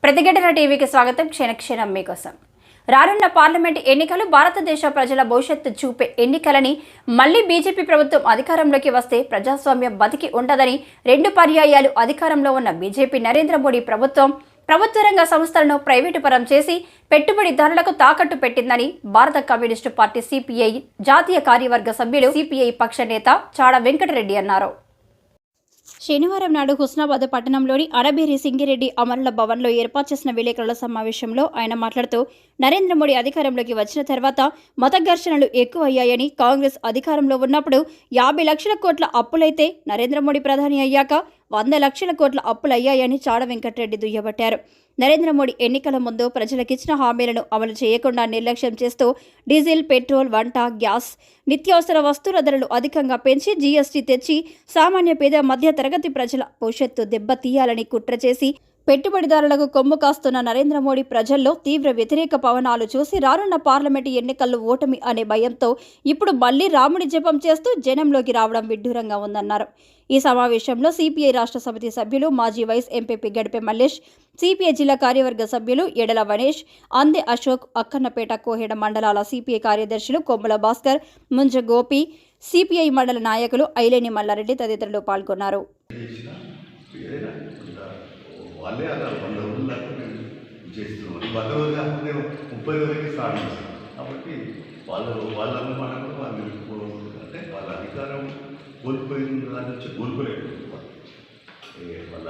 ప్రతిఘటన టీవీకి స్వాగతం. క్షణక్షణం మీకోసం. రానున్న పార్లమెంట్ ఎన్నికలు భారతదేశ ప్రజల భవిష్యత్తు చూపే ఎన్నికలని, మళ్లీ బీజేపీ ప్రభుత్వం అధికారంలోకి వస్తే ప్రజాస్వామ్యం బతికి ఉండదని 2 పర్యాయాలు అధికారంలో ఉన్న బీజేపీ నరేంద్ర మోడీ ప్రభుత్వ రంగ సంస్థలను ప్రైవేటు పరం చేసి పెట్టుబడిదారులకు తాకట్టు పెట్టిందని భారత కమ్యూనిస్టు పార్టీ సిపిఐ జాతీయ కార్యవర్గ సభ్యులు, సిపిఐ పక్ష నేత చాడ వెంకటరెడ్డి అన్నారు. శనివారం నాడు హుస్నాబాద్ పట్టణంలోని అరబేరి సింగిరెడ్డి అమరుల భవన్లో ఏర్పాటు చేసిన విలేకరుల సమావేశంలో ఆయన మాట్లాడుతూ, నరేంద్ర మోడీ అధికారంలోకి వచ్చిన తర్వాత మత ఘర్షణలు ఎక్కువయ్యాయని, కాంగ్రెస్ అధికారంలో ఉన్నప్పుడు 50 లక్షల కోట్ల అప్పులైతే నరేంద్ర మోడీ ప్రధాని అయ్యాక 100 లక్షల కోట్ల అప్పులయ్యాయని చాడ వెంకటరెడ్డి దుయ్యబట్టారు. నరేంద్ర మోడీ ఎన్నికల ముందు ప్రజలకిచ్చిన హామీలను అమలు చేయకుండా నిర్లక్ష్యం చేస్తూ డీజిల్, పెట్రోల్, వంట గ్యాస్, నిత్యావసర వస్తువుల ధరలు అధికంగా పెంచి జీఎస్టీ తెచ్చి సామాన్య పేద మధ్య తరగతి ప్రజల భవిష్యత్తు దెబ్బతీయాలని కుట్ర చేసి పెట్టుబడిదారులకు కొమ్ము కాస్తున్న నరేంద్ర మోడీ ప్రజల్లో తీవ్ర వ్యతిరేక పవనాలు చూసి రానున్న పార్లమెంటు ఎన్నికల్లో ఓటమి అనే భయంతో ఇప్పుడు మళ్లీ రాముడి జపం చేస్తూ జనంలోకి రావడం విడ్డూరంగా ఉందన్నారు. ఈ సమావేశంలో సిపిఐ రాష్ట్ర సమితి సభ్యులు, మాజీ వైస్ ఎంపీపీ గడిపే మల్లేష్, సిపిఐ జిల్లా కార్యవర్గ సభ్యులు ఎడల వనేష్, అందే అశోక్, అక్కన్నపేట, కోహెడ మండలాల సిపిఐ కార్యదర్శులు కొమ్ముల భాస్కర్, ముంజ గోపి, సిపిఐ మండల నాయకులు ఐలేని మల్లారెడ్డి తదితరులు పాల్గొన్నారు. వాళ్ళే అన్నారు 100 రోజుల దాకా మేము చేస్తున్నాం. 100 రోజులు కాకపోతే 30 రోజులకి స్టార్ట్ చేస్తాం. కాబట్టి వాళ్ళన్నమాట కూడా వాళ్ళు అంటే వాళ్ళ అధికారం కోల్పోయిన దాని నుంచి కోల్పోలేదు. వాళ్ళ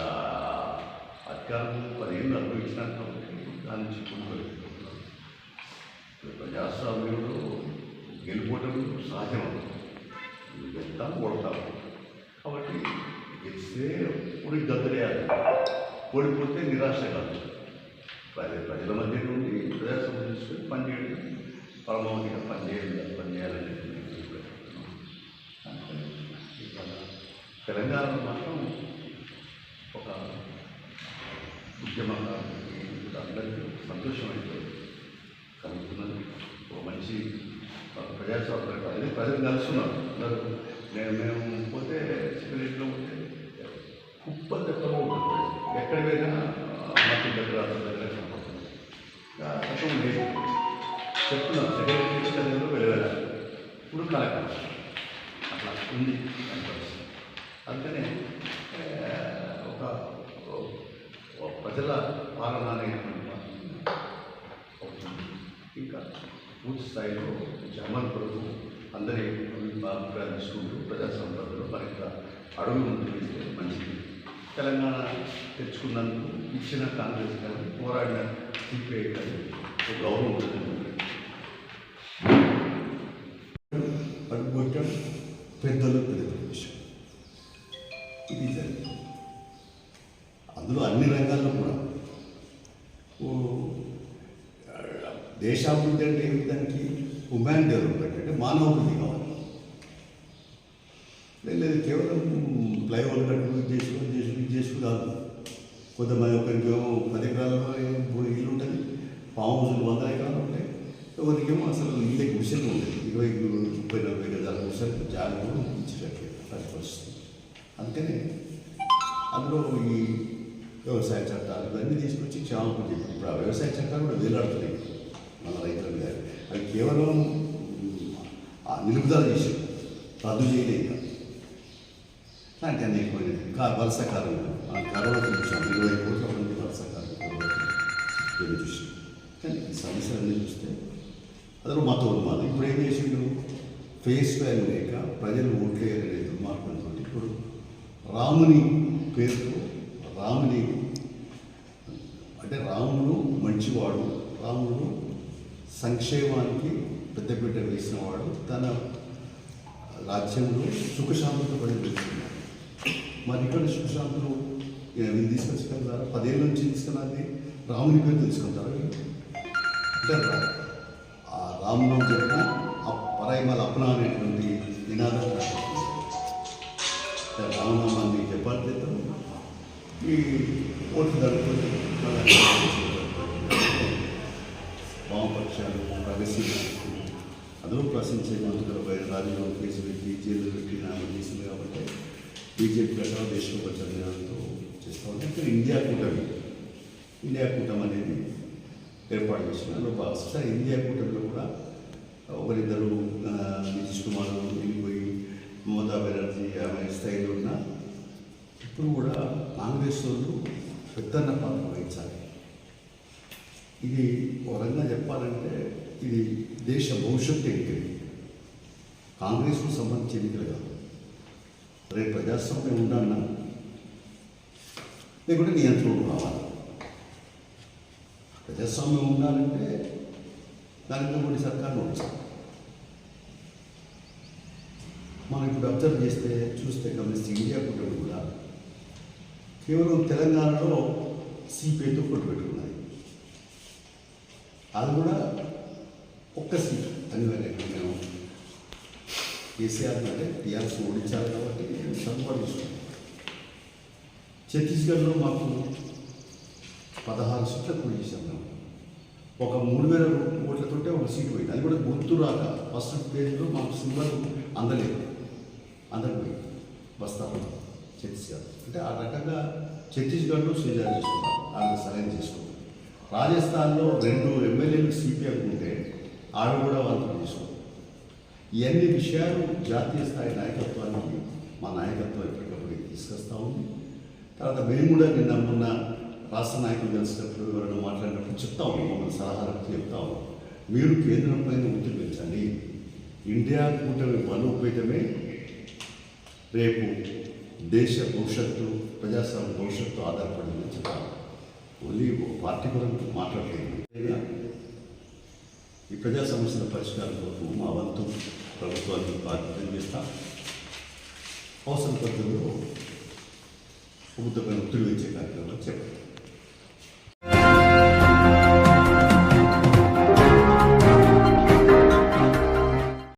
అధికారం 10 ఏళ్ళు అనుభవించినాక కాబట్టి దాని నుంచి కోల్పోలేదు. ప్రజాస్వామ్యంలో గెలుపోవటం సహజం, వెళ్తాం ఓడతాం. కాబట్టి గెలిస్తే ఇప్పుడు గద్దరేయాలి, ఓడిపోతే నిరాశ కాదు. ప్రజల మధ్య నుండి ప్రజాస్వామ్యం తీసుకొని పనిచేయడం, పరమావధిగా పనిచేయాలని తెలంగాణలో మాత్రం ఒక ఉద్యమంగా అందరికీ సంతోషం అయితే కలుగుతున్నది. ఒక మంచి ప్రజాస్వామ్యం అది ప్రజలు కలుస్తున్నారు. అందరూ మేము పోతే సిగరెట్లో ఉంటే కుప్ప దెబ్బలో ఉంటుంది, ఎక్కడ పోయినా మట్టి దగ్గర దగ్గర కనపడుతుంది. అర్థం లేదు చెప్తున్నాం, సెక్రటరీ దగ్గర వెళ్ళాలి. ఇప్పుడు కలెక్టర్ అట్లా ఉంది కనపడుతుంది. అందుకనే ఒక ప్రజల పాలన అనేటువంటి ఇంకా పూర్తి స్థాయిలో అమలు పడుతూ అందరి అభిప్రాయాలు తీసుకుంటూ ప్రజాస్వామ్యంలో మరింత అడుగు ముందుకు వేస్తే మంచిది. తెలంగాణ తెచ్చుకున్నందుకు ఇచ్చిన కాంగ్రెస్ కానీ పోరాడిన సిపిఐ కానీ ఒక గౌరవం ఉంటుంది. అడుగుబట్టం పెద్దలు పెద్ద విషయం ఇది జరిగింది. అందులో అన్ని రంగాల్లో కూడా దేశాభివృద్ధి అంటే దానికి హ్యుమాన్ డెవలప్మెంట్ అంటే మానవాభివృద్ధి కావాలి. లేదు కేవలం ఫ్లైఓవర్ కట్టుకుని చేసుకుని కాదు. కొంతమంది ఒకరికేమో 10 ఎకరాలలో ఇల్లు ఉంటుంది, ఫామ్ హౌస్లు 100 ఎకరాలు ఉంటాయి. ఎవరికేమో అసలు ఇల్లే గుడిసెలు ఉంటాయి, 20, 30, 40 గజాల గుడిసెలు జాగ్రత్తలు ఇచ్చినట్లు పరిస్థితి. అందుకనే అందులో ఈ వ్యవసాయ చట్టాలు ఇవన్నీ తీసుకొచ్చి క్షేమం చెప్పి ఇప్పుడు ఆ వ్యవసాయ చట్టాలు కూడా వేలాడుతున్నాయి మన రైతుల మీద. అవి కేవలం నిలుపుదల చేసి రద్దు చేయలేదు. ఇలాంటి అనేకమైనది వలస కార్మికులు కరోనా చూసాం, 20 కోట్ల మంది వలస కార్మికులు చూసాం. కానీ ఈ సమస్యలన్నీ చూస్తే అందులో మత ఉన్మాదం. ఇప్పుడు ఏం చేసిండు, ఫేస్ వాల్యూ లేక ప్రజలు ఓట్లేయరనే దుర్మార్గంతో ఇప్పుడు రాముని పేరుతో రాముని అంటే రాముడు మంచివాడు, రాముడు సంక్షేమానికి పెద్దపీట వేసినవాడు, తన రాజ్యంలో సుఖశాంతితో పడి పెడుతున్నాడు. మరి ఇక్కడ సుఖశాంతులు వీళ్ళు తీసుకొచ్చుకెళ్తారా? 10 ఏళ్ళ నుంచి తీసుకున్నది రాముని పేరు తీసుకుంటారు. అంటే ఆ రాములో చెప్పిన పరాయిమాల అప్నా అనేటువంటి నినాదం రామనామాన్ని చెప్పాలి చేద్దాం. ఈ ఓట్లు జరుగుతుంది వామపక్షాలు ప్రగతిశీల అందులో ప్రశ్నించే మంత్రుల బయట రాజీనామా కేసు పెట్టి జైలు పెట్టి నామం చేసింది. కాబట్టి బీజేపీ ప్రకారం దేశంలో ప్రచారంతో చేస్తూ ఉంటాం. ఇక్కడ ఇండియా కూటమి ఇండియా కూటమి అనేది ఏర్పాటు చేసినారు. ఫస్ట్ ఇండియా కూటమిలో కూడా ఒకరిద్దరు నితీష్ కుమార్ వెళ్ళిపోయి మమతా బెనర్జీ ఆమె స్థాయిలో ఉన్న ఇప్పుడు కూడా కాంగ్రెస్ వాళ్ళు పెద్దన్న పాత్ర వహించాలి. ఇది ఒక రకంగా చెప్పాలంటే ఇది దేశ భవిష్యత్తు ఎన్నికలు, కాంగ్రెస్కు సంబంధించిన ఎన్నికలు కాదు. రేపు ప్రజాస్వామ్యం ఉండన్నా లేకుంటే నియంత్రణకు రావాలి. ప్రజాస్వామ్యం ఉండాలంటే నరేంద్ర మోడీ సర్కార్ ఉంచాలి. మనం ఇప్పుడు అబ్జర్వ్ చూస్తే గమనిస్తే ఇండియా కూటమి కూడా కేవలం తెలంగాణలో సిపిఐతో కొట్టు పెట్టుకున్నది. అది కూడా ఒక్క సీటు అనివార్యంగా మేము కేసీఆర్ అంటే టీఆర్ఎస్ ఓడించాలి కాబట్టి సర్దుబాటు చేసుకున్నాం. ఛత్తీస్గఢ్లో మాకు 16 సీట్ల కూడి చేశాం. మేము ఒక 3000 ఓట్లతోటే ఒక సీటు పోయింది. అది కూడా గుర్తు రాక ఫస్ట్ పేజ్లో మాకు సింబల్ అందలేదు, అందకపోయింది బస్తాలో ఛత్తీస్గఢ్. అంటే ఆ రకంగా ఛత్తీస్గఢ్లో స్వీజా చేసుకున్నాం, ఆవిడ సరైన చేసుకున్నాం. రాజస్థాన్లో 2 ఎమ్మెల్యేలు సిపిఐ ఉంటే ఆవిడ కూడా వాళ్ళతో చేసుకున్నాం. ఇవన్నీ విషయాలు జాతీయ స్థాయి నాయకత్వానికి మా నాయకత్వం ఎప్పటికప్పుడు తీసుకొస్తూ ఉంది. తర్వాత మేము కూడా నిన్న మొన్న రాష్ట్ర నాయకులు కలిసినప్పుడు ఎవరైనా మాట్లాడినప్పుడు చెప్తా ఉన్నాం, మమ్మల్ని సలహాలకు చెప్తా ఉన్నాం, మీరు కేంద్రం పైన ఒత్తిడి పెంచండి. ఇండియా కూటమి బలోపేతమే రేపు దేశ భవిష్యత్తు, ప్రజాస్వామ్య భవిష్యత్తు ఆధారపడిందని చెప్తాను. ఓన్లీ పార్టీ గురించి మాట్లాడలేదు. ఈ ప్రజా సమస్యల పరిష్కారం కోసం మా వంతు ప్రభుత్వానికి బాధ్యత చేస్తాం. అవసరం పద్ధతిలో ప్రభుత్వమైన ఒత్తిడి వచ్చే కార్యక్రమాలు చెప్పండి.